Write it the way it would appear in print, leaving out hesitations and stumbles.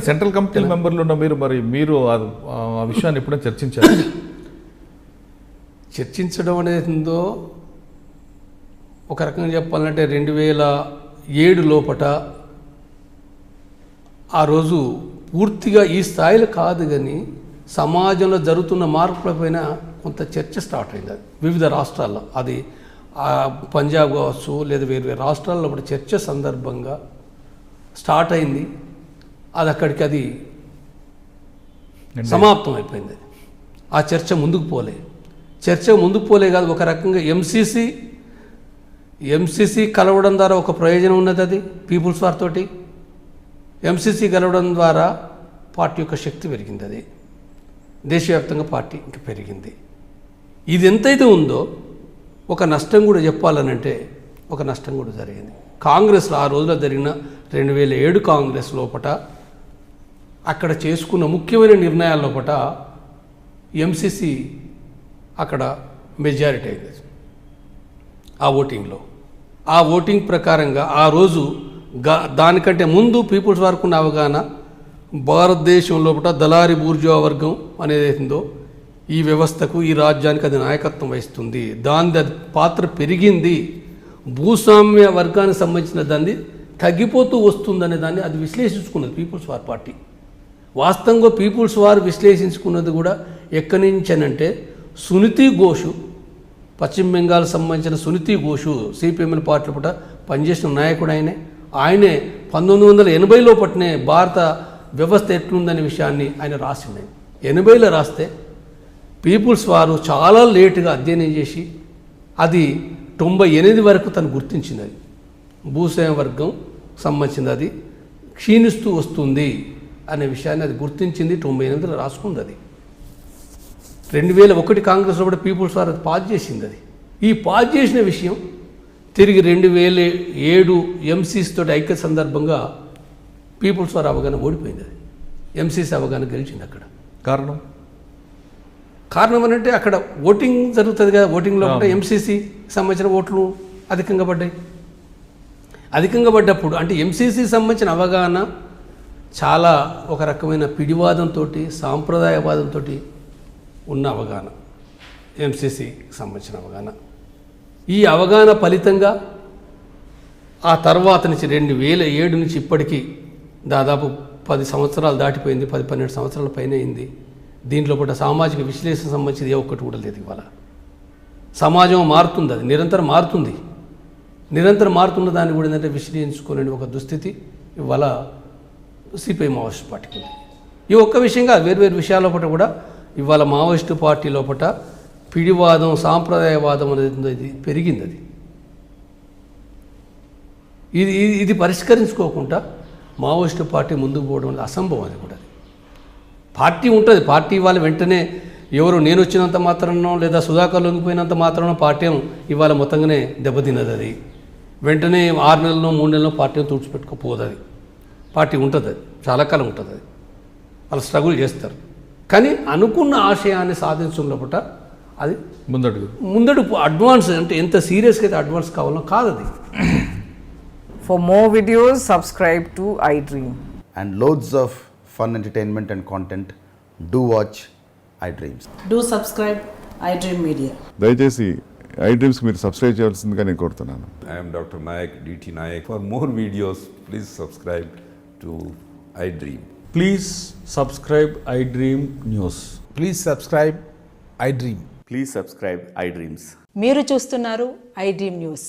Central committee మెంబర్లు ఉన్న మీరు ఆ విషయాన్ని ఎప్పుడైనా చర్చించారు? చర్చించడం అనేది ఉందో ఒక రకంగా చెప్పాలంటే 2007 లోపట ఆ రోజు పూర్తిగా ఈ స్థాయిలో కాదు, కానీ సమాజంలో జరుగుతున్న మార్పులపైన కొంత చర్చ స్టార్ట్ అయింది. అది వివిధ రాష్ట్రాల్లో, అది పంజాబ్ కావచ్చు లేదా వేరు వేరు రాష్ట్రాల్లో కూడా చర్చ సందర్భంగా స్టార్ట్ అయింది. అది అక్కడికి సమాప్తం అయిపోయింది. ఆ చర్చ ముందుకు పోలే కాదు, ఒక రకంగా ఎంసీసీ కలవడం ద్వారా ఒక ప్రయోజనం ఉన్నది. అది పీపుల్స్ వార్ తోటి ఎంసీసీ కలవడం ద్వారా పార్టీ యొక్క శక్తి పెరిగింది. అది దేశవ్యాప్తంగా పార్టీ ఇంకా పెరిగింది. ఇది ఎంతైతే ఉందో ఒక నష్టం కూడా చెప్పాలనంటే ఒక నష్టం కూడా జరిగింది. కాంగ్రెస్లో ఆ రోజులో జరిగిన 2007 కాంగ్రెస్ లోపట అక్కడ చేసుకున్న ముఖ్యమైన నిర్ణయాల లోపట ఎంసీసీ అక్కడ మెజారిటీ అయింది ఆ ఓటింగ్లో. ఆ ఓటింగ్ ప్రకారంగా ఆ రోజు దానికంటే ముందు పీపుల్స్ వరకు ఉన్న అవగాహన భారతదేశం లోపల దళారీ బూర్జువా వర్గం అనేది ఉందో ఈ వ్యవస్థకు, ఈ రాజ్యానికి అది నాయకత్వం వహిస్తుంది, దాని పాత్ర పెరిగింది, భూస్వామ్య వర్గానికి సంబంధించిన దాన్ని తగ్గిపోతూ వస్తుందనే దాన్ని అది విశ్లేషించుకున్నది పీపుల్స్ వార్ పార్టీ. వాస్తవంగా పీపుల్స్ వార్ విశ్లేషించుకున్నది కూడా ఎక్కడి నుంచనంటే సునీతి ఘోష్, పశ్చిమ బెంగాల్ సంబంధించిన సునీతి ఘోష్ సిపిఎంఎల్ పార్టీ పూట పనిచేసిన నాయకుడు ఆయనే 1980లో పట్టినే భారత వ్యవస్థ ఎట్లుందనే విషయాన్ని ఆయన రాసింది. 80లో రాస్తే పీపుల్స్ వారు చాలా లేటుగా అధ్యయనం చేసి అది 98 వరకు తను గుర్తించింది. అది భూస్వామ్య వర్గం సంబంధించింది, అది క్షీణిస్తూ వస్తుంది అనే విషయాన్ని అది గుర్తించింది. 98లో రాసుకుంది. అది 2001 కాంగ్రెస్లో కూడా పీపుల్స్ వారు అది పాస్ చేసింది. అది ఈ పాస్ చేసిన విషయం తిరిగి 2007 ఎంసీసీ తోటి ఐక్య సందర్భంగా పీపుల్స్ వారు అవగాహన ఓడిపోయింది. అది ఎంసీసీ అవగాహన గెలిచింది. అక్కడ కారణం అంటే అక్కడ ఓటింగ్ జరుగుతుంది కదా, ఓటింగ్లో కూడా ఎంసీసీ సంబంధించిన ఓట్లు అధికంగా పడ్డప్పుడు అంటే ఎంసీసీ సంబంధించిన అవగాహన చాలా ఒక రకమైన పిడివాదంతో, సాంప్రదాయవాదంతో ఉన్న అవగాహన, ఎంసీసీకి సంబంధించిన అవగాహన. ఈ అవగాహన ఫలితంగా ఆ తర్వాత నుంచి 2007 నుంచి ఇప్పటికీ దాదాపు 10 సంవత్సరాలు దాటిపోయింది, 10-12 సంవత్సరాల పైన అయింది. దీంట్లో కూడా సామాజిక విశ్లేషణ సంబంధించి ఏ ఒక్కటి కూడా లేదు. ఇవాళ సమాజం మారుతుంది, అది నిరంతరం మారుతున్న దాన్ని కూడా ఏంటంటే విశ్లేషించుకోలేని ఒక దుస్థితి ఇవాళ సిపిఐ మావోయిస్ట్ పార్టీకి ఉంది. ఈ ఒక్క విషయంగా వేరు విషయాల లోపల కూడా ఇవాళ మావోయిస్టు పార్టీ లోపల పిడివాదం, సాంప్రదాయవాదం అనేది పెరిగింది. ఇది పరిష్కరించుకోకుండా మావోయిస్టు పార్టీ ముందుకు పోవడం అనేది అసంభవం. అది కూడా పార్టీ ఉంటుంది, పార్టీ వాళ్ళు వెంటనే ఎవరు నేను వచ్చినంత మాత్రానో లేదా సుధాకర్ లొంగిపోయినంత మాత్రానో పార్టీ ఇవాళ మొత్తంగానే దెబ్బతిన్నది. అది వెంటనే 6 నెలల్లో 3 నెలల్లో పార్టీని తుడిచిపెట్టుకోపోదు. అది పార్టీ ఉంటుంది, అది చాలా కాలం ఉంటుంది. అది వాళ్ళు స్ట్రగుల్ చేస్తారు, కానీ అనుకున్న ఆశయాన్ని సాధించడం లోపల అది ముందడుగు అడ్వాన్స్ అంటే ఎంత సీరియస్గా అయితే అడ్వాన్స్ కావాలో కాదు అది. For more videos, subscribe to iDream. And loads of fun entertainment and content, do watch iDreams. Do subscribe iDream Media. దయచేసి iDreams మీరు సబ్స్క్రైబ్ చేయాల్సిందిగా నేను కోరుతున్నాను. I am Dr. Nayak, DT Nayak. For more videos, please subscribe to iDream. Please subscribe iDream News. Please subscribe iDream. Please subscribe iDreams. మీరు చూస్తున్నారు iDream news.